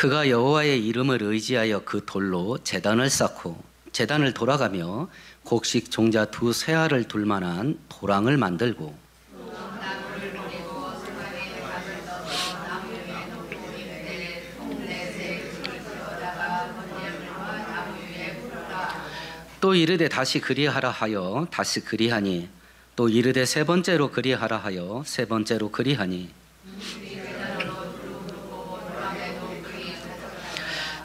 그가 여호와의 이름을 의지하여 그 돌로 제단을 쌓고 제단을 돌아가며 곡식 종자 두 쇠알을 둘 만한 도랑을 만들고 또 이르되 다시 그리하라 하여 다시 그리하니 또 이르되 세 번째로 그리하라 하여 세 번째로 그리하니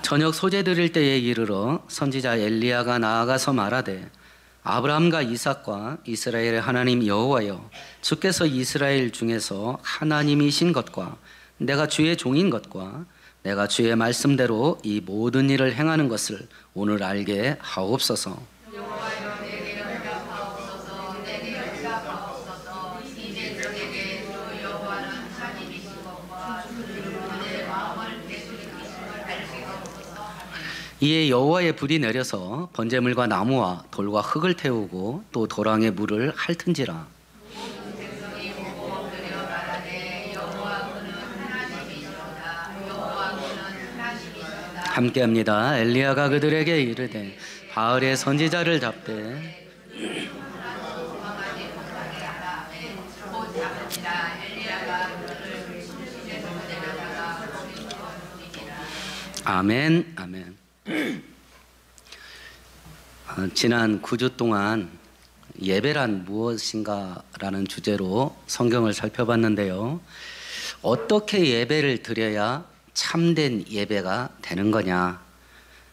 저녁 소재 드릴 때에 이르러 선지자 엘리야가 나아가서 말하되 아브라함과 이삭과 이스라엘의 하나님 여호와여 주께서 이스라엘 중에서 하나님이신 것과 내가 주의 종인 것과 내가 주의 말씀대로 이 모든 일을 행하는 것을 오늘 알게 하옵소서. 이에 여호와의 불이 내려서 번제물과 나무와 돌과 흙을 태우고 또 도랑에 물을 핥은지라. 함께합니다. 엘리야가 그들에게 이르되 바알의 선지자를 잡되 아멘. 아멘. 지난 9주 동안 예배란 무엇인가 라는 주제로 성경을 살펴봤는데요. 어떻게 예배를 드려야 참된 예배가 되는 거냐,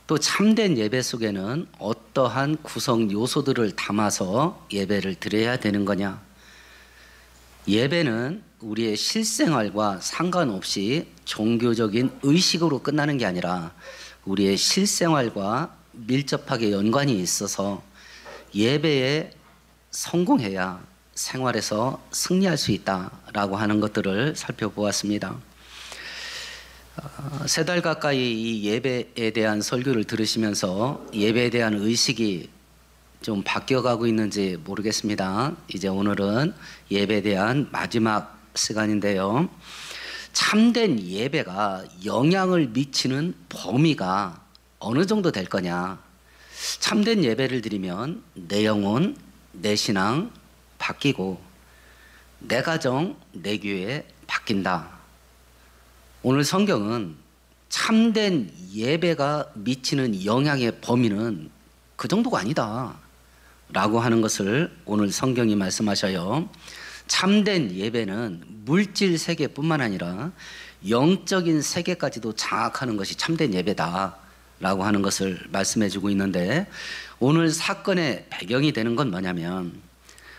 또 참된 예배 속에는 어떠한 구성 요소들을 담아서 예배를 드려야 되는 거냐. 예배는 우리의 실생활과 상관없이 종교적인 의식으로 끝나는 게 아니라 우리의 실생활과 밀접하게 연관이 있어서 예배에 성공해야 생활에서 승리할 수 있다라고 하는 것들을 살펴보았습니다. 3달 가까이 이 예배에 대한 설교를 들으시면서 예배에 대한 의식이 좀 바뀌어가고 있는지 모르겠습니다. 이제 오늘은 예배에 대한 마지막 시간인데요. 참된 예배가 영향을 미치는 범위가 어느 정도 될 거냐. 참된 예배를 드리면 내 영혼, 내 신앙 바뀌고 내 가정, 내 교회 바뀐다. 오늘 성경은 참된 예배가 미치는 영향의 범위는 그 정도가 아니다 라고 하는 것을 오늘 성경이 말씀하셔요. 참된 예배는 물질 세계뿐만 아니라 영적인 세계까지도 장악하는 것이 참된 예배다 라고 하는 것을 말씀해 주고 있는데, 오늘 사건의 배경이 되는 건 뭐냐면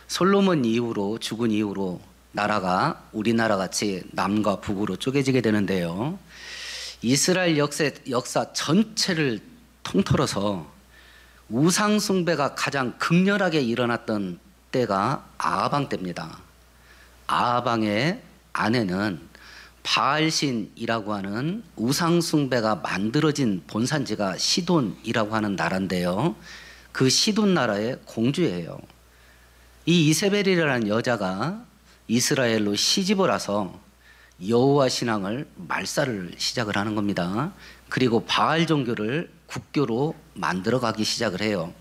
솔로몬 이후로 죽은 이후로 나라가 우리나라 같이 남과 북으로 쪼개지게 되는데요. 이스라엘 역사 전체를 통틀어서 우상 숭배가 가장 극렬하게 일어났던 때가 아하방 때입니다. 아하방의 아내는 바알신이라고 하는 우상 숭배가 만들어진 본산지가 시돈이라고 하는 나라인데요. 그 시돈 나라의 공주예요. 이 이세벨이라는 여자가 이스라엘로 시집을 와서 여호와 신앙을 말살을 시작을 하는 겁니다. 그리고 바알 종교를 국교로 만들어가기 시작을 해요.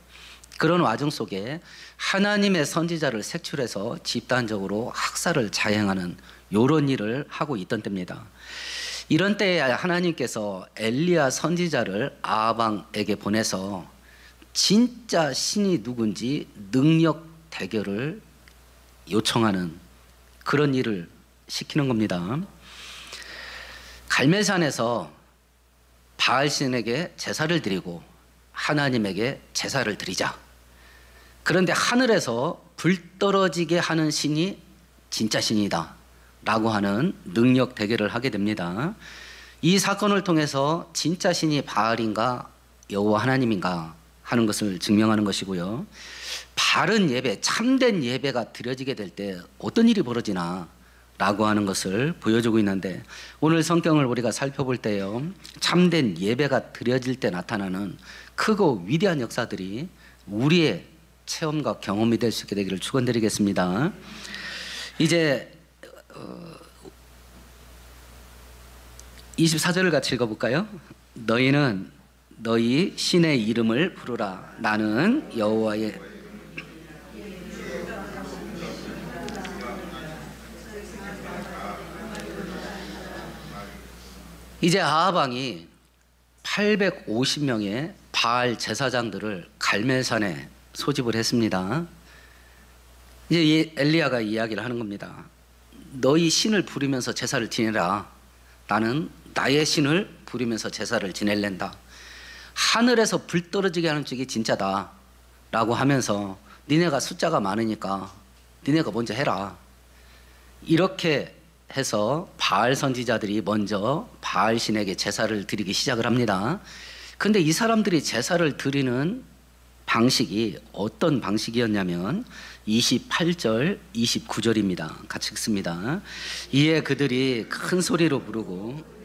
그런 와중 속에 하나님의 선지자를 색출해서 집단적으로 학살을 자행하는 이런 일을 하고 있던 때입니다. 이런 때에 하나님께서 엘리야 선지자를 아하방에게 보내서 진짜 신이 누군지 능력 대결을 요청하는 그런 일을 시키는 겁니다. 갈멜산에서 바알신에게 제사를 드리고 하나님에게 제사를 드리자. 그런데 하늘에서 불 떨어지게 하는 신이 진짜 신이다 라고 하는 능력 대결을 하게 됩니다. 이 사건을 통해서 진짜 신이 바알인가 여호와 하나님인가 하는 것을 증명하는 것이고요. 바른 예배, 참된 예배가 드려지게 될 때 어떤 일이 벌어지나 라고 하는 것을 보여주고 있는데, 오늘 성경을 우리가 살펴볼 때요, 참된 예배가 드려질 때 나타나는 크고 위대한 역사들이 우리의 체험과 경험이 될 수 있게 되기를 축원드리겠습니다. 이제 24절을 같이 읽어볼까요? 너희는 너희 신의 이름을 부르라. 나는 여호와의 이제 아합 왕이 850명의 바알 제사장들을 갈멜산에 소집을 했습니다. 이제 이 엘리야가 이야기를 하는 겁니다. 너희 신을 부르면서 제사를 지내라. 나는 나의 신을 부르면서 제사를 지낼랜다. 하늘에서 불 떨어지게 하는 쪽이 진짜다 라고 하면서 니네가 숫자가 많으니까 니네가 먼저 해라. 이렇게 해서 바알 선지자들이 먼저 바알 신에게 제사를 드리기 시작을 합니다. 근데 이 사람들이 제사를 드리는 방식이 어떤 방식이었냐면 28절, 29절입니다. 같이 읽습니다. 이에 그들이 큰 소리로 부르고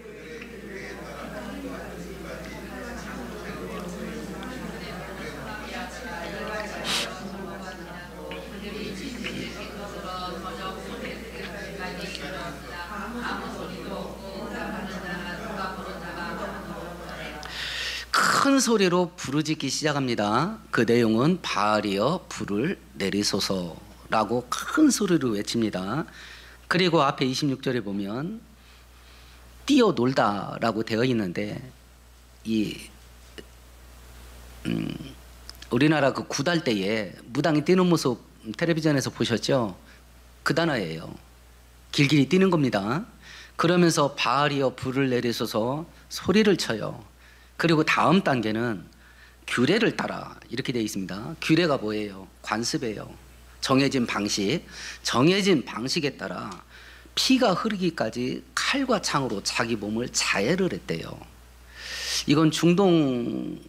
큰 소리로 부르짖기 시작합니다. 그 내용은 바알이여 불을 내리소서라고 큰 소리로 외칩니다. 그리고 앞에 26절에 보면 뛰어놀다라고 되어 있는데 우리나라 그 구달 때에 무당이 뛰는 모습 텔레비전에서 보셨죠? 그 단어예요. 길길이 뛰는 겁니다. 그러면서 바알이여 불을 내리소서 소리를 쳐요. 그리고 다음 단계는 규례를 따라 이렇게 되어 있습니다. 규례가 뭐예요? 관습이에요. 정해진 방식에 따라 피가 흐르기까지 칼과 창으로 자기 몸을 자해를 했대요. 이건 중동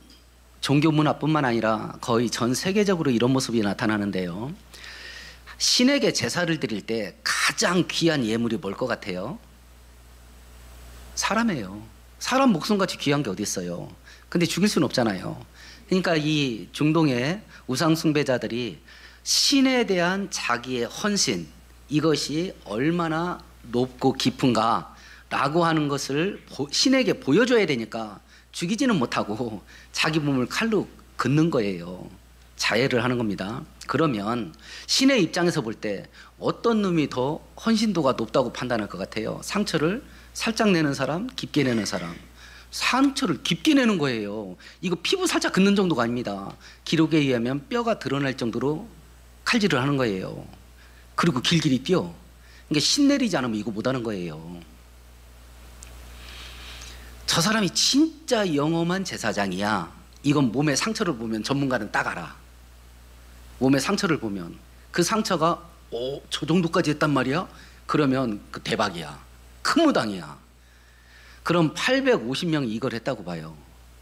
종교 문화뿐만 아니라 거의 전 세계적으로 이런 모습이 나타나는데요. 신에게 제사를 드릴 때 가장 귀한 예물이 뭘 것 같아요? 사람이에요. 사람 목숨같이 귀한 게 어디 있어요. 근데 죽일 수는 없잖아요. 그러니까 이 중동의 우상 숭배자들이 신에 대한 자기의 헌신, 이것이 얼마나 높고 깊은가 라고 하는 것을 신에게 보여줘야 되니까 죽이지는 못하고 자기 몸을 칼로 긋는 거예요. 자해를 하는 겁니다. 그러면 신의 입장에서 볼 때 어떤 놈이 더 헌신도가 높다고 판단할 것 같아요? 상처를 살짝 내는 사람, 깊게 내는 사람. 상처를 깊게 내는 거예요. 이거 피부 살짝 긋는 정도가 아닙니다. 기록에 의하면 뼈가 드러날 정도로 칼질을 하는 거예요. 그리고 길길이 뛰어. 그러니까 신 내리지 않으면 이거 못하는 거예요. 저 사람이 진짜 영험한 제사장이야. 이건 몸에 상처를 보면 전문가는 딱 알아. 몸에 상처를 보면 그 상처가 저 정도까지 했단 말이야? 그러면 그 대박이야. 큰 무당이야. 그럼 850명이 이걸 했다고 봐요.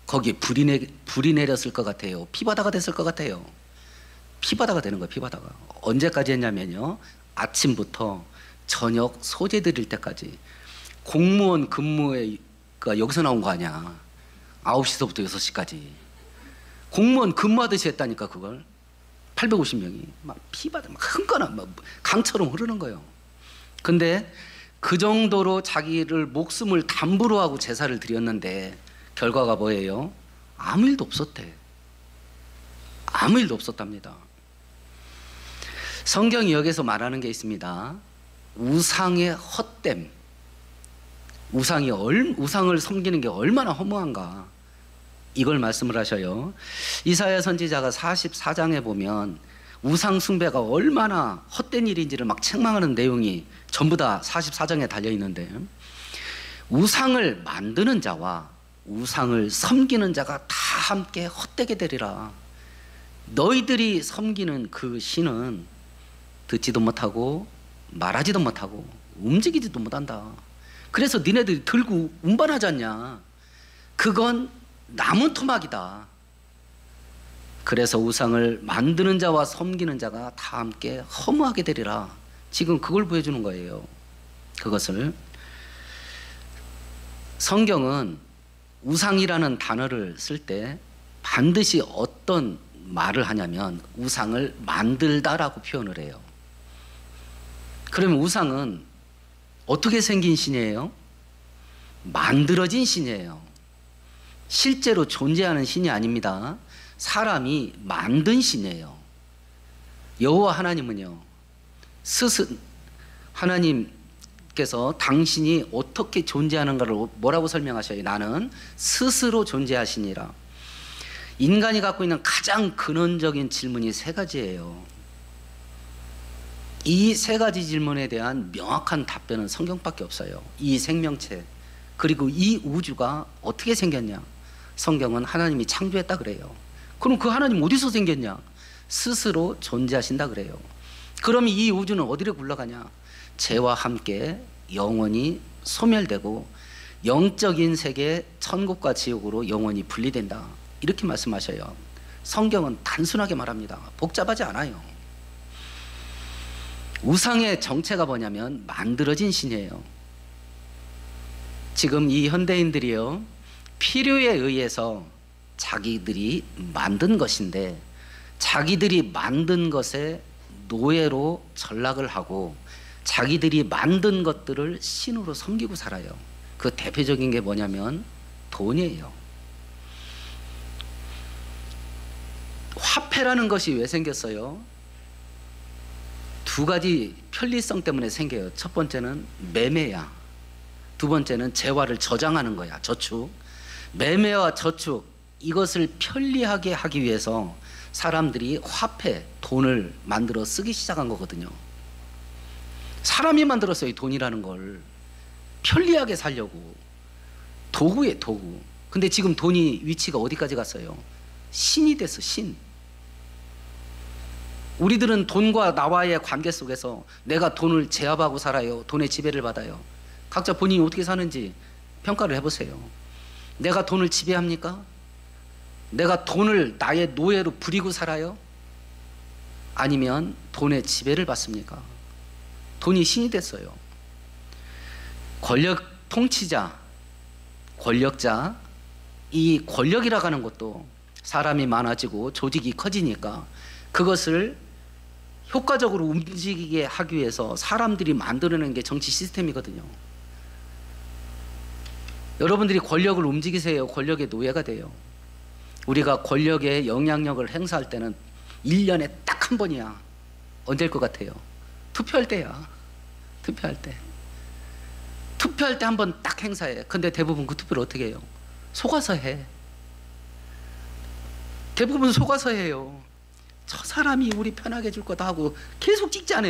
거기에 불이 내렸을 것 같아요. 피바다가 됐을 것 같아요. 피바다가 되는 거예요. 피바다가. 언제까지 했냐면요, 아침부터 저녁 소재 드릴 때까지. 공무원 근무가 여기서 나온 거 아니야. 9시서부터 6시까지 공무원 근무하듯이 했다니까. 그걸 850명이 막 피바다 막 흥건한 막 강처럼 흐르는 거예요. 근데 그 정도로 자기를 목숨을 담보로 하고 제사를 드렸는데 결과가 뭐예요? 아무 일도 없었대. 아무 일도 없었답니다. 성경이 여기서 말하는 게 있습니다. 우상의 헛됨. 우상을 섬기는 게 얼마나 허무한가, 이걸 말씀을 하셔요. 이사야 선지자가 44장에 보면 우상 숭배가 얼마나 헛된 일인지를 막 책망하는 내용이 전부 다 44장에 달려 있는데, 우상을 만드는 자와 우상을 섬기는 자가 다 함께 헛되게 되리라. 너희들이 섬기는 그 신은 듣지도 못하고 말하지도 못하고 움직이지도 못한다. 그래서 니네들이 들고 운반하지 않냐. 그건 남은 토막이다. 그래서 우상을 만드는 자와 섬기는 자가 다 함께 허무하게 되리라. 지금 그걸 보여주는 거예요. 그것을. 성경은 우상이라는 단어를 쓸 때 반드시 어떤 말을 하냐면 우상을 만들다라고 표현을 해요. 그러면 우상은 어떻게 생긴 신이에요? 만들어진 신이에요. 실제로 존재하는 신이 아닙니다. 사람이 만든 신이에요. 여호와 하나님은요, 하나님께서 당신이 어떻게 존재하는가를 뭐라고 설명하셔요? 나는 스스로 존재하시니라. 인간이 갖고 있는 가장 근원적인 질문이 세 가지예요. 이 세 가지 질문에 대한 명확한 답변은 성경밖에 없어요. 이 생명체, 그리고 이 우주가 어떻게 생겼냐? 성경은 하나님이 창조했다 그래요. 그럼 그 하나님 어디서 생겼냐? 스스로 존재하신다 그래요. 그럼 이 우주는 어디로 굴러가냐? 죄와 함께 영원히 소멸되고 영적인 세계, 천국과 지옥으로 영원히 분리된다, 이렇게 말씀하셔요. 성경은 단순하게 말합니다. 복잡하지 않아요. 우상의 정체가 뭐냐면 만들어진 신이에요. 지금 이 현대인들이요, 필요에 의해서 자기들이 만든 것인데 자기들이 만든 것에 노예로 전락을 하고 자기들이 만든 것들을 신으로 섬기고 살아요. 그 대표적인 게 뭐냐면 돈이에요. 화폐라는 것이 왜 생겼어요? 두 가지 편리성 때문에 생겨요. 첫 번째는 매매야. 두 번째는 재화를 저장하는 거야. 저축. 매매와 저축, 이것을 편리하게 하기 위해서 사람들이 화폐, 돈을 만들어 쓰기 시작한 거거든요. 사람이 만들었어요. 이 돈이라는 걸 편리하게 살려고. 도구예요, 도구. 근데 지금 돈이 위치가 어디까지 갔어요? 신이 됐어, 신. 우리들은 돈과 나와의 관계 속에서 내가 돈을 제압하고 살아요. 돈의 지배를 받아요. 각자 본인이 어떻게 사는지 평가를 해보세요. 내가 돈을 지배합니까? 내가 돈을 나의 노예로 부리고 살아요? 아니면 돈의 지배를 받습니까? 돈이 신이 됐어요. 권력 통치자, 권력자, 이 권력이라고 하는 것도 사람이 많아지고 조직이 커지니까 그것을 효과적으로 움직이게 하기 위해서 사람들이 만들어낸 게 정치 시스템이거든요. 여러분들이 권력을 움직이세요. 권력의 노예가 돼요. 우리가 권력의 영향력을 행사할 때는 1년에 딱 한 번이야. 언제일 것 같아요? 투표할 때야. 투표할 때. 투표할 때 한 번 딱 행사해. 근데 대부분 그 투표를 어떻게 해요? 속아서 해. 대부분 속아서 해요. 저 사람이 우리 편하게 해줄 거다 하고 계속 찍잖아.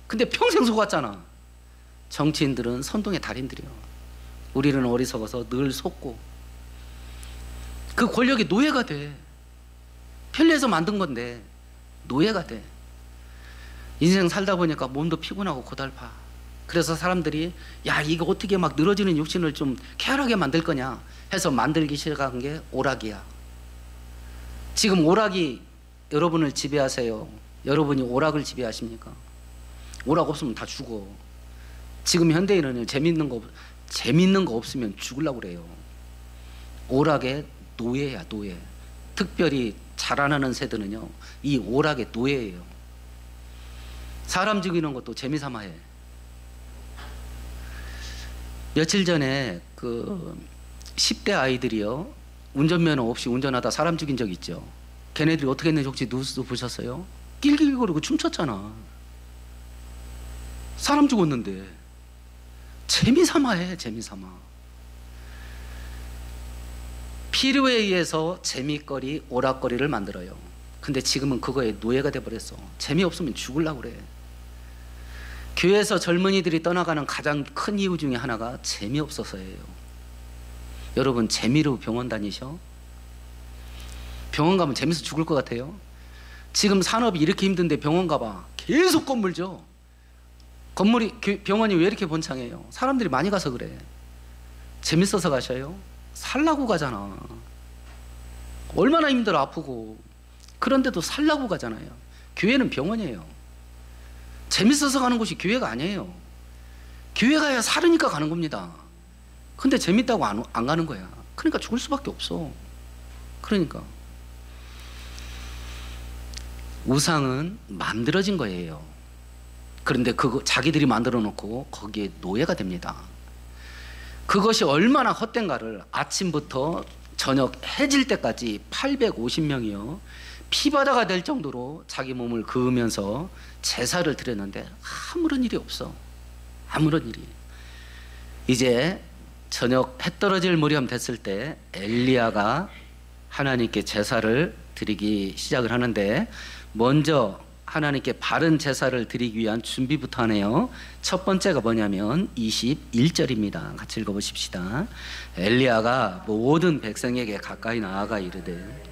근데 평생 속았잖아. 정치인들은 선동의 달인들이요. 우리는 어리석어서 늘 속고 그 권력의 노예가 돼. 편리해서 만든 건데 노예가 돼. 인생 살다 보니까 몸도 피곤하고 고달파. 그래서 사람들이 야, 이거 어떻게 막 늘어지는 육신을 좀 쾌활하게 만들 거냐 해서 만들기 시작한 게 오락이야. 지금 오락이 여러분을 지배하세요. 여러분이 오락을 지배하십니까? 오락 없으면 다 죽어. 지금 현대인은 재밌는 거 없으면 죽으려고 그래요. 오락의 노예야, 노예. 특별히 자라나는 세대는요, 이 오락의 노예예요. 사람 죽이는 것도 재미삼아 해. 며칠 전에 그 10대 아이들이요, 운전면허 없이 운전하다 사람 죽인 적 있죠. 걔네들이 어떻게 했는지 혹시 뉴스 보셨어요? 낄낄거리고 춤췄잖아. 사람 죽었는데. 재미삼아 해, 재미삼아. 필요에 의해서 재미거리, 오락거리를 만들어요. 근데 지금은 그거에 노예가 돼버렸어. 재미없으면 죽으려고 그래. 교회에서 젊은이들이 떠나가는 가장 큰 이유 중에 하나가 재미없어서예요. 여러분, 재미로 병원 다니셔? 병원 가면 재밌어 죽을 것 같아요? 지금 산업이 이렇게 힘든데 병원 가봐. 계속 건물죠. 병원이 왜 이렇게 번창해요? 사람들이 많이 가서 그래. 재밌어서 가셔요? 살라고 가잖아. 얼마나 힘들어, 아프고. 그런데도 살라고 가잖아요. 교회는 병원이에요. 재밌어서 가는 곳이 교회가 아니에요. 교회 가야 살으니까 가는 겁니다. 근데 재밌다고 안 가는 거야. 그러니까 죽을 수밖에 없어. 그러니까 우상은 만들어진 거예요. 그런데 그거 자기들이 만들어 놓고 거기에 노예가 됩니다. 그것이 얼마나 헛된가를 아침부터 저녁 해질 때까지 850명이요. 피바다가 될 정도로 자기 몸을 그으면서 제사를 드렸는데 아무런 일이 없어. 아무런 일이. 이제 저녁 해 떨어질 무렵 됐을 때 엘리야가 하나님께 제사를 드리기 시작을 하는데 먼저 하나님께 바른 제사를 드리기 위한 준비부터 하네요. 첫 번째가 뭐냐면 21절입니다. 같이 읽어보십시다. 엘리야가 모든 백성에게 가까이 나아가 이르되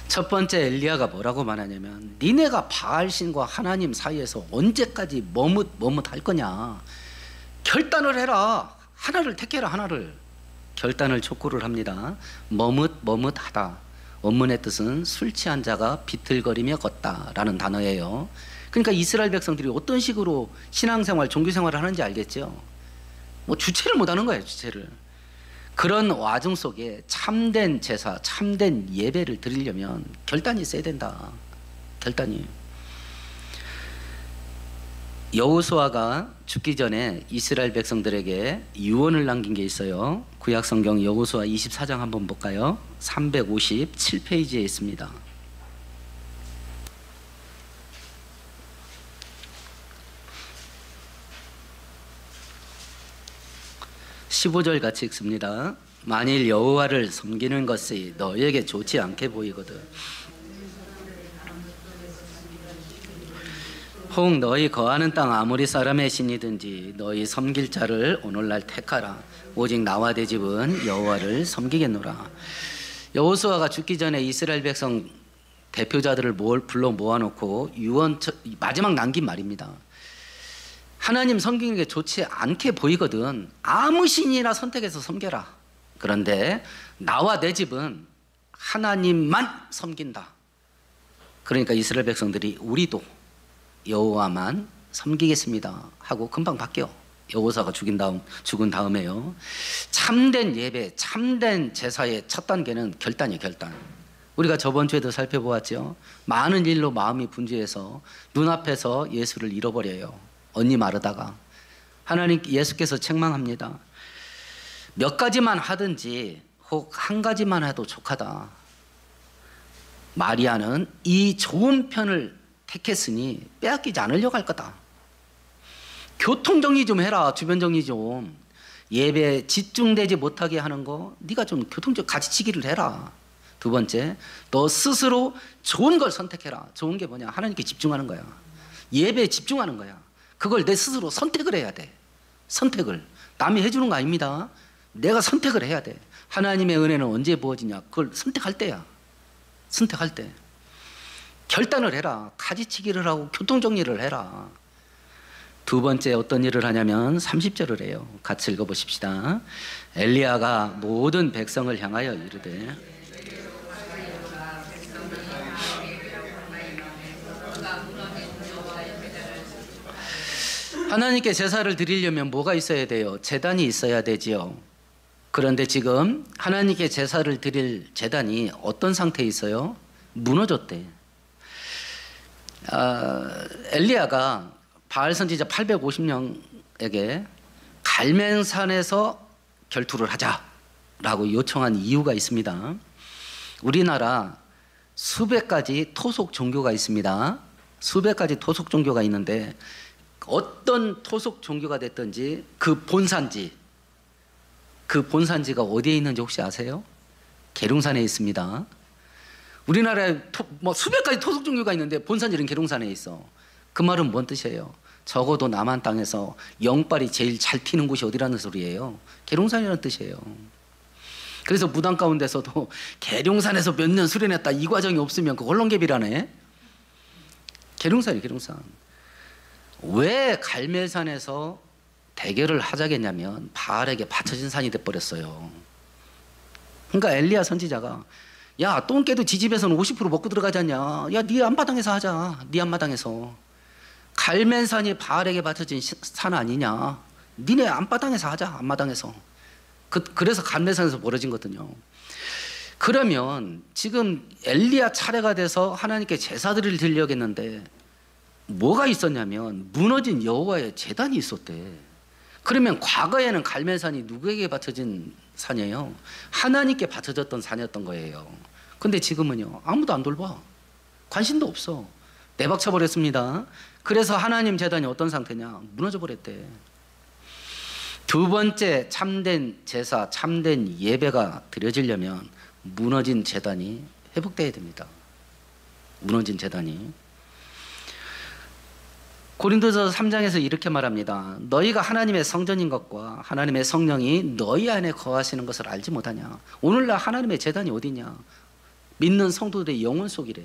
첫 번째 엘리야가 뭐라고 말하냐면 니네가 바알신과 하나님 사이에서 언제까지 머뭇할 거냐. 결단을 해라. 하나를 택해라. 하나를. 결단을 촉구를 합니다. 머뭇하다. 원문의 뜻은 술 취한 자가 비틀거리며 걷다라는 단어예요. 그러니까 이스라엘 백성들이 어떤 식으로 신앙생활, 종교생활을 하는지 알겠죠. 뭐 주체를 못하는 거예요. 주체를. 그런 와중 속에 참된 제사, 참된 예배를 드리려면 결단이 있어야 된다. 결단이. 여호수아가 죽기 전에 이스라엘 백성들에게 유언을 남긴 게 있어요. 구약성경 여호수아 24장 한번 볼까요? 357페이지에 있습니다. 15절 같이 읽습니다. 만일 여호와를 섬기는 것이 너에게 좋지 않게 보이거든 혹 너희 거하는 땅 아무리 사람의 신이든지 너희 섬길 자를 오늘날 택하라. 오직 나와 내 집은 여호와를 섬기겠노라. 여호수아가 죽기 전에 이스라엘 백성 대표자들을 불러 모아놓고 유언 마지막 남긴 말입니다. 하나님 섬기는 게 좋지 않게 보이거든 아무 신이나 선택해서 섬겨라. 그런데 나와 내 집은 하나님만 섬긴다. 그러니까 이스라엘 백성들이 우리도 여호와만 섬기겠습니다 하고 금방 바뀌어. 여호사가 죽은 다음에요. 참된 예배, 참된 제사의 첫 단계는 결단이에요. 결단. 우리가 저번 주에도 살펴보았죠. 많은 일로 마음이 분주해서 눈앞에서 예수를 잃어버려요. 언니 마르다가. 하나님 예수께서 책망합니다. 몇 가지만 하든지 혹 한 가지만 해도 족하다. 마리아는 이 좋은 편을 택했으니 빼앗기지 않으려고 할 거다. 교통정리 좀 해라. 주변정리 좀. 예배에 집중되지 못하게 하는 거 네가 좀 교통적 가지치기를 해라. 두 번째, 너 스스로 좋은 걸 선택해라. 좋은 게 뭐냐? 하나님께 집중하는 거야. 예배에 집중하는 거야. 그걸 내 스스로 선택을 해야 돼. 선택을. 남이 해주는 거 아닙니다. 내가 선택을 해야 돼. 하나님의 은혜는 언제 부어지냐? 그걸 선택할 때야. 선택할 때. 결단을 해라. 가지치기를 하고 교통정리를 해라. 두 번째 어떤 일을 하냐면 30절을 해요. 같이 읽어보십시다. 엘리야가 모든 백성을 향하여 이르되 하나님께 제사를 드리려면 뭐가 있어야 돼요? 제단이 있어야 되지요. 그런데 지금 하나님께 제사를 드릴 제단이 어떤 상태에 있어요? 무너졌대. 엘리야가 바알 선지자 850명에게 갈멜산에서 결투를 하자라고 요청한 이유가 있습니다. 우리나라 수백 가지 토속 종교가 있습니다. 수백 가지 토속 종교가 있는데 어떤 토속 종교가 됐든지 그 본산지가 어디에 있는지 혹시 아세요? 계룡산에 있습니다. 우리나라에 수백 가지 토속 종교가 있는데 본산지는 계룡산에 있어. 그 말은 뭔 뜻이에요? 적어도 남한 땅에서 영빨이 제일 잘 피는 곳이 어디라는 소리예요? 계룡산이라는 뜻이에요. 그래서 무당 가운데서도 계룡산에서 몇 년 수련했다 이 과정이 없으면 그 홀렁개비라네. 계룡산이 계룡산. 왜 갈멜산에서 대결을 하자겠냐면 바알에게 바쳐진 산이 돼버렸어요. 그러니까 엘리야 선지자가 야 똥개도 지집에서는 50% 먹고 들어가지 않냐. 야 네 앞마당에서 하자. 네 앞마당에서. 갈멜산이 바알에게 바쳐진 산 아니냐. 니네 앞마당에서 하자. 앞마당에서. 그래서 감례산에서 벌어진 거거든요. 그러면 지금 엘리야 차례가 돼서 하나님께 제사들을 드리려고 했는데 뭐가 있었냐면 무너진 여호와의 제단이 있었대. 그러면 과거에는 갈멜산이 누구에게 바쳐진 산이에요? 하나님께 바쳐졌던 산이었던 거예요. 근데 지금은요, 아무도 안 돌봐. 관심도 없어. 내박쳐 버렸습니다. 그래서 하나님 제단이 어떤 상태냐? 무너져 버렸대. 두 번째 참된 제사, 참된 예배가 드려지려면 무너진 제단이 회복돼야 됩니다. 무너진 제단이. 고린도서 3장에서 이렇게 말합니다. 너희가 하나님의 성전인 것과 하나님의 성령이 너희 안에 거하시는 것을 알지 못하냐. 오늘날 하나님의 제단이 어디냐. 믿는 성도들의 영혼 속이래.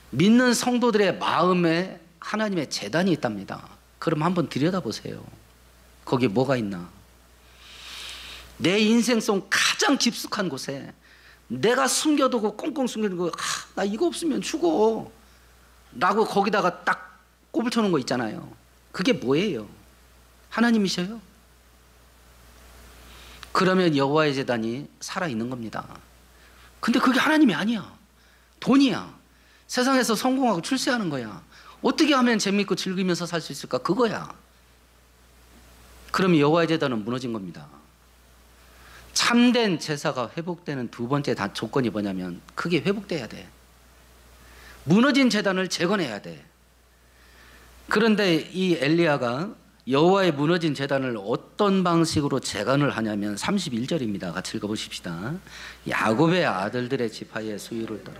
믿는 성도들의 마음에 하나님의 제단이 있답니다. 그럼 한번 들여다보세요. 거기에 뭐가 있나. 내 인생 속 가장 깊숙한 곳에 내가 숨겨두고 꽁꽁 숨겨두고 나 이거 없으면 죽어 라고 거기다가 딱 꼽을 쳐놓은 거 있잖아요. 그게 뭐예요? 하나님이셔요? 그러면 여호와의 제단이 살아있는 겁니다. 근데 그게 하나님이 아니야. 돈이야. 세상에서 성공하고 출세하는 거야. 어떻게 하면 재미있고 즐기면서 살 수 있을까? 그거야. 그러면 여호와의 제단은 무너진 겁니다. 참된 제사가 회복되는 두 번째 조건이 뭐냐면 그게 회복돼야 돼. 무너진 제단을 재건해야 돼. 그런데 이 엘리야가 여호와의 무너진 제단을 어떤 방식으로 재건을 하냐면 31절입니다. 같이 읽어보십시다. 야곱의 아들들의 지파의 수유를 따라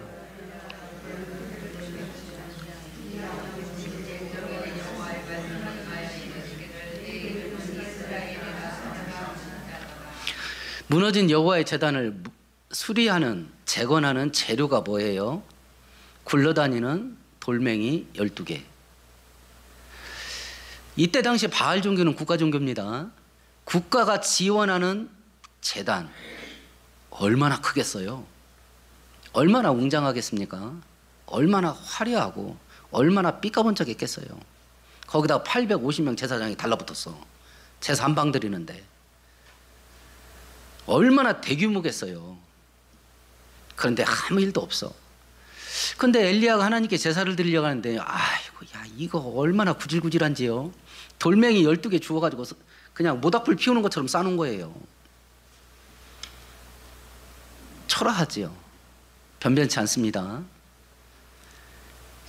무너진 여호와의 제단을 수리하는, 재건하는 재료가 뭐예요? 굴러다니는 돌멩이 12개. 이때 당시 바알 종교는 국가 종교입니다. 국가가 지원하는 제단 얼마나 크겠어요? 얼마나 웅장하겠습니까? 얼마나 화려하고 얼마나 삐까번쩍했겠어요. 거기다가 850명 제사장이 달라붙었어. 제사 한 방 드리는데 얼마나 대규모겠어요. 그런데 아무 일도 없어. 근데 엘리야가 하나님께 제사를 드리려고 하는데 아이고 야 이거 얼마나 구질구질한지요. 돌멩이 12개 주워가지고 그냥 모닥불 피우는 것처럼 싸놓은 거예요. 초라하지요. 변변치 않습니다.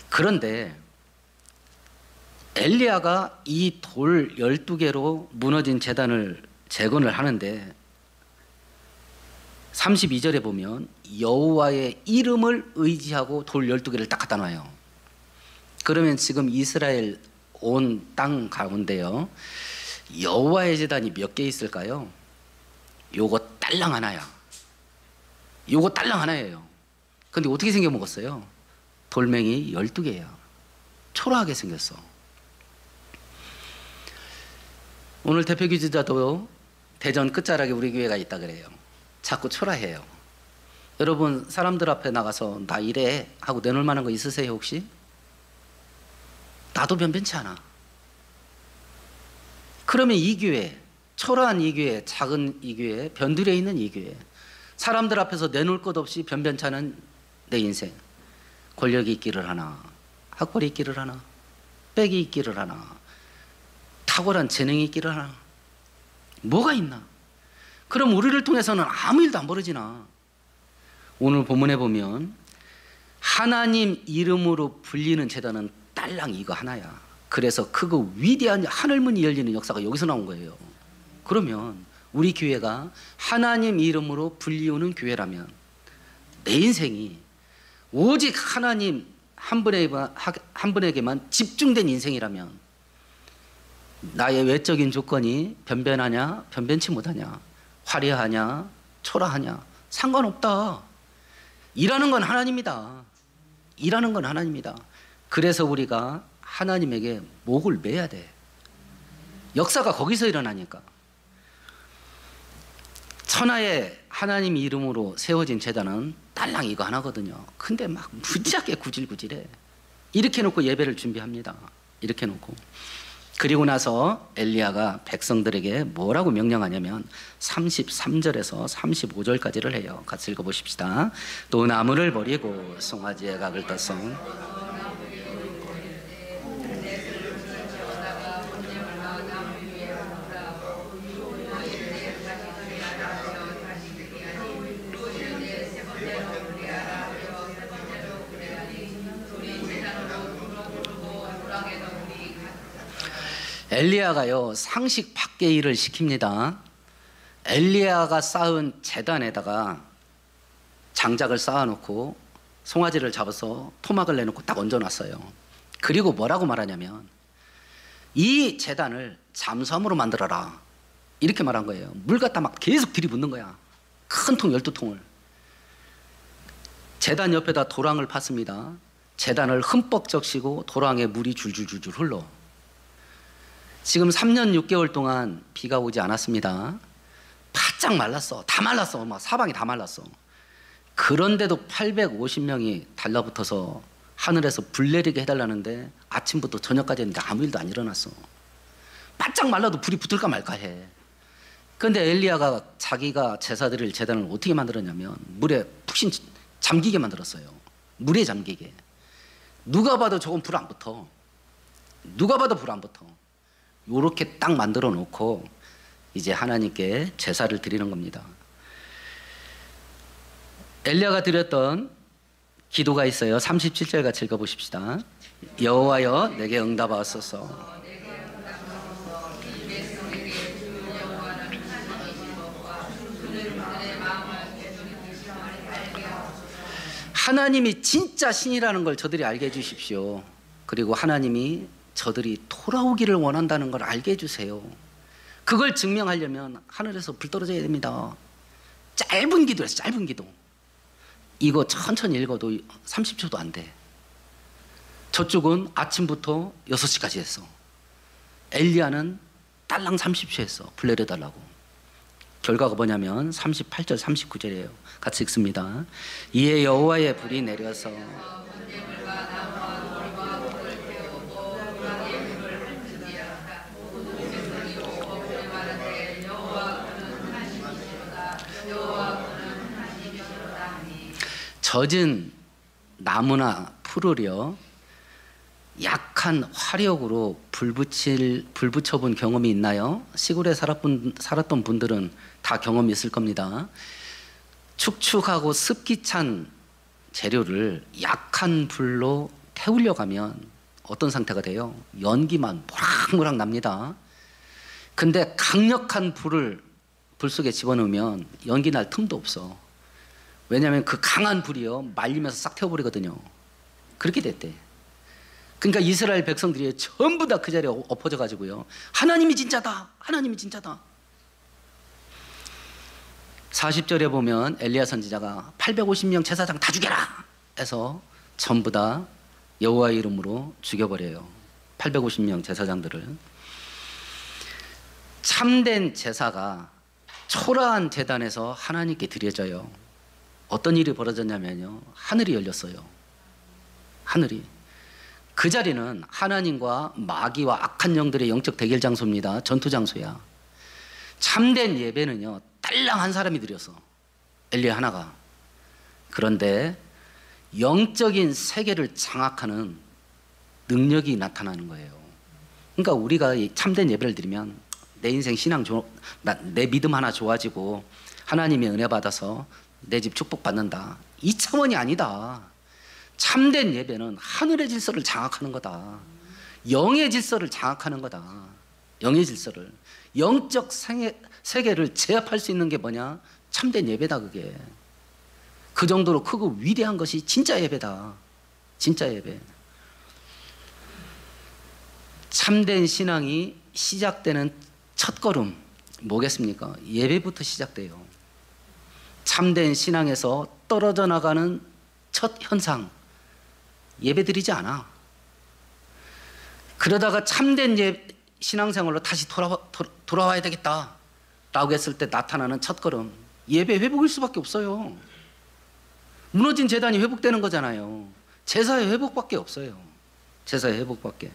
그런데 엘리야가 이 돌 12개로 무너진 제단을 재건을 하는데 32절에 보면 여호와의 이름을 의지하고 돌 12개를 딱 갖다 놔요. 그러면 지금 이스라엘 온 땅 가운데요 여호와의 제단이 몇 개 있을까요? 요거 딸랑 하나야. 요거 딸랑 하나예요. 근데 어떻게 생겨 먹었어요? 돌멩이 12개야. 초라하게 생겼어. 오늘 대표 기지자도 대전 끝자락에 우리 교회가 있다 그래요. 자꾸 초라해요. 여러분 사람들 앞에 나가서 나 이래 하고 내놓을 만한 거 있으세요 혹시? 나도 변변치 않아. 그러면 이 교회, 초라한 이 교회, 작은 이 교회, 변두리에 있는 이 교회, 사람들 앞에서 내놓을 것 없이 변변치 않은 내 인생, 권력이 있기를 하나, 학벌이 있기를 하나, 빽이 있기를 하나, 탁월한 재능이 있기를 하나, 뭐가 있나? 그럼 우리를 통해서는 아무 일도 안 벌어지나? 오늘 본문에 보면 하나님 이름으로 불리는 제단은 딸랑 이거 하나야. 그래서 크고 위대한 하늘문이 열리는 역사가 여기서 나온 거예요. 그러면 우리 교회가 하나님 이름으로 불리우는 교회라면 내 인생이 오직 하나님 한 분에게만 집중된 인생이라면 나의 외적인 조건이 변변하냐 변변치 못하냐 화려하냐 초라하냐 상관없다. 일하는 건 하나님이다. 일하는 건 하나님이다. 그래서 우리가 하나님에게 목을 매야 돼. 역사가 거기서 일어나니까. 천하에 하나님 이름으로 세워진 제단은 딸랑 이거 하나거든요. 근데 막 무지하게 구질구질해. 이렇게 놓고 예배를 준비합니다. 이렇게 놓고. 그리고 나서 엘리야가 백성들에게 뭐라고 명령하냐면 33절에서 35절까지를 해요. 같이 읽어보십시다. 또 나무를 버리고 송아지의 각을 떠서 엘리야가요 상식 밖의 일을 시킵니다. 엘리야가 쌓은 제단에다가 장작을 쌓아놓고 송아지를 잡아서 토막을 내놓고 딱 얹어놨어요. 그리고 뭐라고 말하냐면 이 제단을 잠수함으로 만들어라 이렇게 말한 거예요. 물 갖다 막 계속 들이붓는 거야. 큰 통 12통을. 제단 옆에다 도랑을 팠습니다. 제단을 흠뻑 적시고 도랑에 물이 줄줄줄줄 흘러. 지금 3년 6개월 동안 비가 오지 않았습니다. 바짝 말랐어. 다 말랐어. 막 사방이 다 말랐어. 그런데도 850명이 달라붙어서 하늘에서 불 내리게 해달라는데 아침부터 저녁까지 했는데 아무 일도 안 일어났어. 바짝 말라도 불이 붙을까 말까 해. 그런데 엘리야가 자기가 제사 드릴 제단을 어떻게 만들었냐면 물에 푹신 잠기게 만들었어요. 물에 잠기게. 누가 봐도 저건 불 안 붙어. 누가 봐도 불 안 붙어. 요렇게 딱 만들어 놓고 이제 하나님께 제사를 드리는 겁니다. 엘리야가 드렸던 기도가 있어요. 37절 같이 읽어보십시다. 여호와여 내게 응답하소서. 하나님이 진짜 신이라는 걸 저들이 알게 해주십시오. 그리고 하나님이 저들이 돌아오기를 원한다는 걸 알게 해주세요. 그걸 증명하려면 하늘에서 불 떨어져야 됩니다. 짧은 기도였어. 짧은 기도. 이거 천천히 읽어도 30초도 안 돼. 저쪽은 아침부터 6시까지 했어. 엘리야는 딸랑 30초 했어. 불 내려달라고. 결과가 뭐냐면 38절 39절이에요. 같이 읽습니다. 이에 여호와의 불이 내려서 젖은 나무나 풀을요 약한 화력으로 불 붙여본 경험이 있나요? 시골에 살았던 분들은 다 경험이 있을 겁니다. 축축하고 습기 찬 재료를 약한 불로 태우려고 하면 어떤 상태가 돼요? 연기만 모락모락 납니다. 근데 강력한 불을 불 속에 집어넣으면 연기 날 틈도 없어. 왜냐하면 그 강한 불이요 말리면서 싹 태워버리거든요. 그렇게 됐대. 그러니까 이스라엘 백성들이 전부 다 그 자리에 엎어져 가지고요 하나님이 진짜다, 하나님이 진짜다. 40절에 보면 엘리야 선지자가 850명 제사장 다 죽여라 해서 전부 다 여호와의 이름으로 죽여버려요. 850명 제사장들을. 참된 제사가 초라한 제단에서 하나님께 드려져요. 어떤 일이 벌어졌냐면요 하늘이 열렸어요. 하늘이. 그 자리는 하나님과 마귀와 악한 영들의 영적 대결 장소입니다. 전투 장소야. 참된 예배는요 딸랑 한 사람이 드렸어. 엘리야 하나가. 그런데 영적인 세계를 장악하는 능력이 나타나는 거예요. 그러니까 우리가 참된 예배를 드리면 내 인생 신앙 내 믿음 하나 좋아지고 하나님의 은혜 받아서 내 집 축복받는다. 2차원이 아니다. 참된 예배는 하늘의 질서를 장악하는 거다. 영의 질서를 장악하는 거다. 영의 질서를. 영적 세계를 제압할 수 있는 게 뭐냐? 참된 예배다. 그게. 그 정도로 크고 위대한 것이 진짜 예배다. 진짜 예배. 참된 신앙이 시작되는 첫걸음 뭐겠습니까? 예배부터 시작돼요. 참된 신앙에서 떨어져 나가는 첫 현상 예배드리지 않아. 그러다가 참된 신앙생활로 다시 돌아와야 되겠다 라고 했을 때 나타나는 첫걸음 예배 회복일 수밖에 없어요. 무너진 제단이 회복되는 거잖아요. 제사의 회복밖에 없어요. 제사의 회복밖에.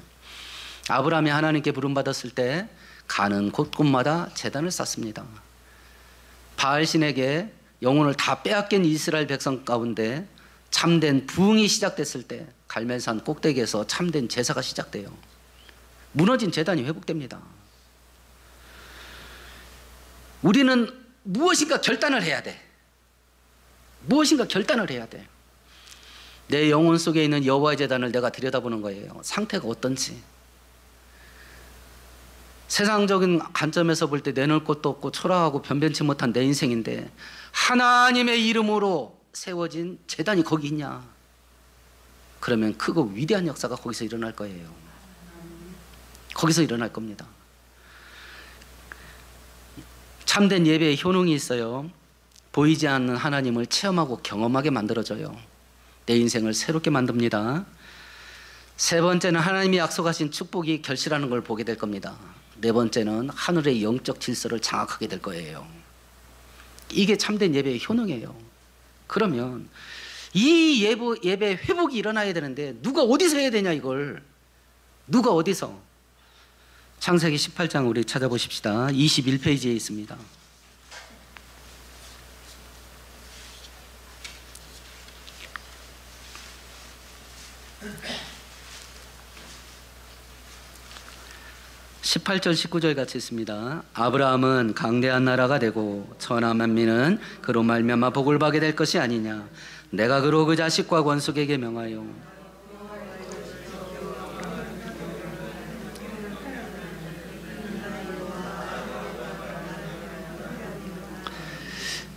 아브라함이 하나님께 부름받았을 때 가는 곳곳마다 제단을 쌓습니다. 바알신에게 영혼을 다 빼앗긴 이스라엘 백성 가운데 참된 부흥이 시작됐을 때 갈멜산 꼭대기에서 참된 제사가 시작돼요. 무너진 제단이 회복됩니다. 우리는 무엇인가 결단을 해야 돼. 무엇인가 결단을 해야 돼. 내 영혼 속에 있는 여호와의 제단을 내가 들여다보는 거예요. 상태가 어떤지. 세상적인 관점에서 볼 때 내놓을 것도 없고 초라하고 변변치 못한 내 인생인데 하나님의 이름으로 세워진 제단이 거기 있냐? 그러면 크고 위대한 역사가 거기서 일어날 거예요. 거기서 일어날 겁니다. 참된 예배에 효능이 있어요. 보이지 않는 하나님을 체험하고 경험하게 만들어줘요. 내 인생을 새롭게 만듭니다. 세 번째는 하나님이 약속하신 축복이 결실하는 걸 보게 될 겁니다. 네 번째는 하늘의 영적 질서를 장악하게 될 거예요. 이게 참된 예배의 효능이에요. 그러면 이 예배 회복이 일어나야 되는데 누가 어디서 해야 되냐 이걸. 누가 어디서. 창세기 18장 우리 찾아보십시다. 21페이지에 있습니다. (18절) (19절) 같이 있습니다. 아브라함은 강대한 나라가 되고 천하 만민은 그로 말미암아 복을 받게 될 것이 아니냐. 내가 그로 그 자식과 권속에게 명하여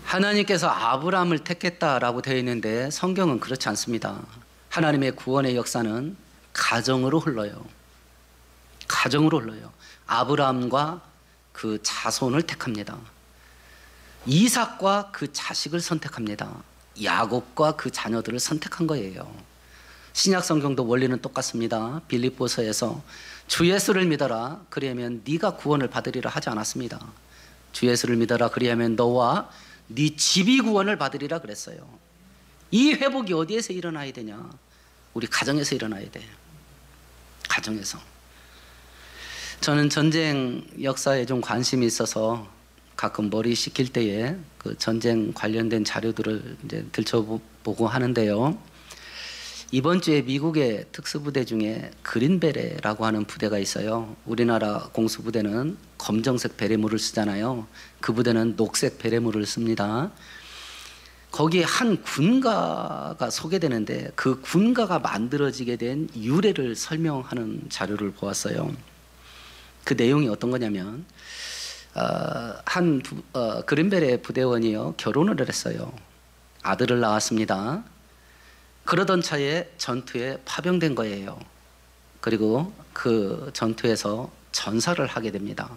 하나님께서 아브라함을 택했다라고 되어 있는데 성경은 그렇지 않습니다. 하나님의 구원의 역사는 가정으로 흘러요. 가정으로 흘러요. 아브라함과 그 자손을 택합니다. 이삭과 그 자식을 선택합니다. 야곱과 그 자녀들을 선택한 거예요. 신약 성경도 원리는 똑같습니다. 빌립보서에서 주 예수를 믿어라 그리하면 네가 구원을 받으리라 하지 않았습니다. 주 예수를 믿어라 그리하면 너와 네 집이 구원을 받으리라 그랬어요. 이 회복이 어디에서 일어나야 되냐? 우리 가정에서 일어나야 돼. 가정에서. 저는 전쟁 역사에 좀 관심이 있어서 가끔 머리 식힐 때에 그 전쟁 관련된 자료들을 이제 들춰보고 하는데요. 이번 주에 미국의 특수부대 중에 그린베레라고 하는 부대가 있어요. 우리나라 공수부대는 검정색 베레모를 쓰잖아요. 그 부대는 녹색 베레모를 씁니다. 거기에 한 군가가 소개되는데 그 군가가 만들어지게 된 유래를 설명하는 자료를 보았어요. 그 내용이 어떤 거냐면 그린베레 부대원이요 결혼을 했어요. 아들을 낳았습니다. 그러던 차에 전투에 파병된 거예요. 그리고 그 전투에서 전사를 하게 됩니다.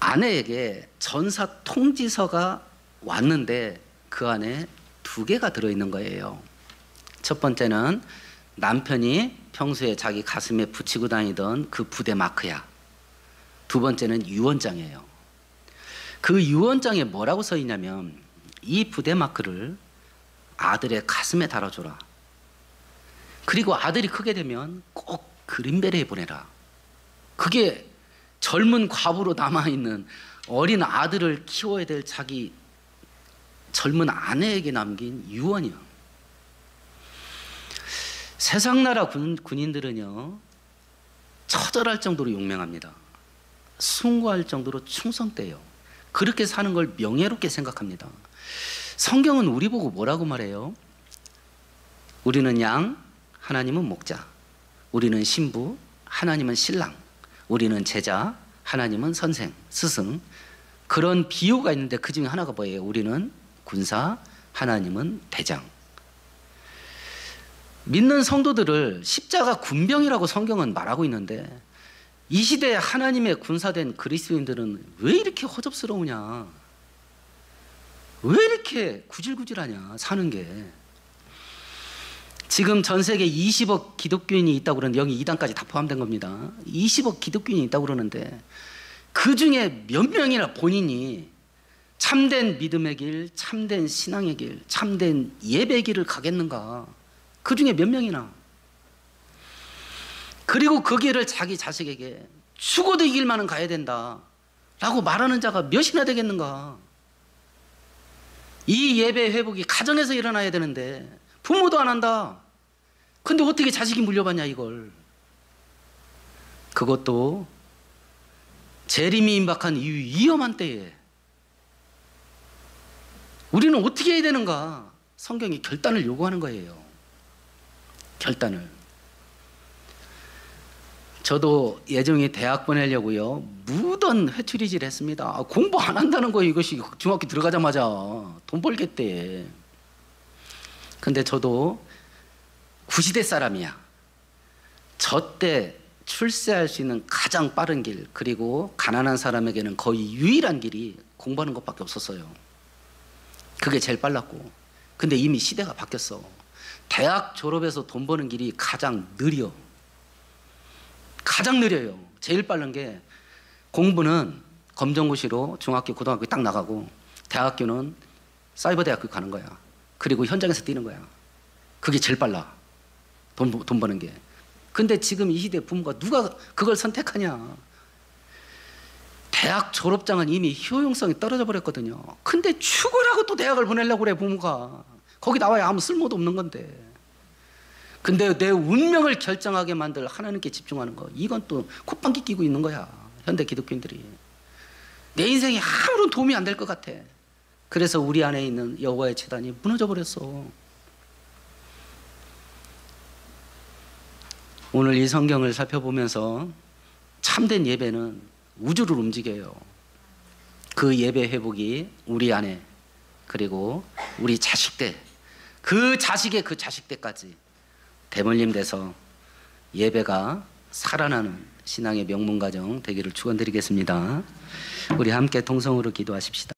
아내에게 전사 통지서가 왔는데 그 안에 2개가 들어있는 거예요. 첫 번째는 남편이 평소에 자기 가슴에 붙이고 다니던 그 부대 마크야. 두 번째는 유언장이에요. 그 유언장에 뭐라고 써 있냐면 이 부대 마크를 아들의 가슴에 달아줘라. 그리고 아들이 크게 되면 꼭 그린베레에 보내라. 그게 젊은 과부로 남아있는 어린 아들을 키워야 될 자기 젊은 아내에게 남긴 유언이요. 세상 나라 군인들은요 처절할 정도로 용맹합니다. 숭고할 정도로 충성돼요. 그렇게 사는 걸 명예롭게 생각합니다. 성경은 우리 보고 뭐라고 말해요? 우리는 양, 하나님은 목자. 우리는 신부, 하나님은 신랑. 우리는 제자, 하나님은 선생, 스승. 그런 비유가 있는데 그 중에 하나가 뭐예요? 우리는 군사, 하나님은 대장. 믿는 성도들을 십자가 군병이라고 성경은 말하고 있는데 이 시대에 하나님의 군사된 그리스도인들은 왜 이렇게 허접스러우냐? 왜 이렇게 구질구질하냐 사는 게. 지금 전 세계 20억 기독교인이 있다고 그러는데 여기 2단까지 다 포함된 겁니다. 20억 기독교인이 있다고 그러는데 그 중에 몇 명이나 본인이 참된 믿음의 길, 참된 신앙의 길, 참된 예배의 길을 가겠는가? 그 중에 몇 명이나. 그리고 그 길을 자기 자식에게 죽어도 이 길만은 가야 된다 라고 말하는 자가 몇이나 되겠는가. 이 예배 회복이 가정에서 일어나야 되는데 부모도 안 한다. 근데 어떻게 자식이 물려받냐 이걸. 그것도 재림이 임박한 이 위험한 때에 우리는 어떻게 해야 되는가. 성경이 결단을 요구하는 거예요. 결단을. 저도 예정이 대학 보내려고요 무던 회추리질 했습니다. 공부 안 한다는 거예요. 이것이 중학교 들어가자마자 돈 벌겠대. 근데 저도 구시대 사람이야. 저 때 출세할 수 있는 가장 빠른 길, 그리고 가난한 사람에게는 거의 유일한 길이 공부하는 것밖에 없었어요. 그게 제일 빨랐고. 근데 이미 시대가 바뀌었어. 대학 졸업해서 돈 버는 길이 가장 느려. 가장 느려요. 제일 빠른 게, 공부는 검정고시로 중학교 고등학교 딱 나가고 대학교는 사이버 대학교 가는 거야. 그리고 현장에서 뛰는 거야. 그게 제일 빨라. 돈 버는 게. 근데 지금 이 시대 부모가 누가 그걸 선택하냐. 대학 졸업장은 이미 효용성이 떨어져 버렸거든요. 근데 죽으라고 또 대학을 보내려고 그래 부모가. 거기 나와야 아무 쓸모도 없는 건데. 근데 내 운명을 결정하게 만들 하나님께 집중하는 거, 이건 또 콧방귀 끼고 있는 거야 현대 기독교인들이. 내 인생에 아무런 도움이 안 될 것 같아. 그래서 우리 안에 있는 여호와의 제단이 무너져 버렸어. 오늘 이 성경을 살펴보면서 참된 예배는 우주를 움직여요. 그 예배 회복이 우리 안에, 그리고 우리 자식 때, 그 자식의 그 자식 때까지 대물림 돼서 예배가 살아나는 신앙의 명문가정 되기를 축원드리겠습니다. 우리 함께 통성으로 기도하십시다.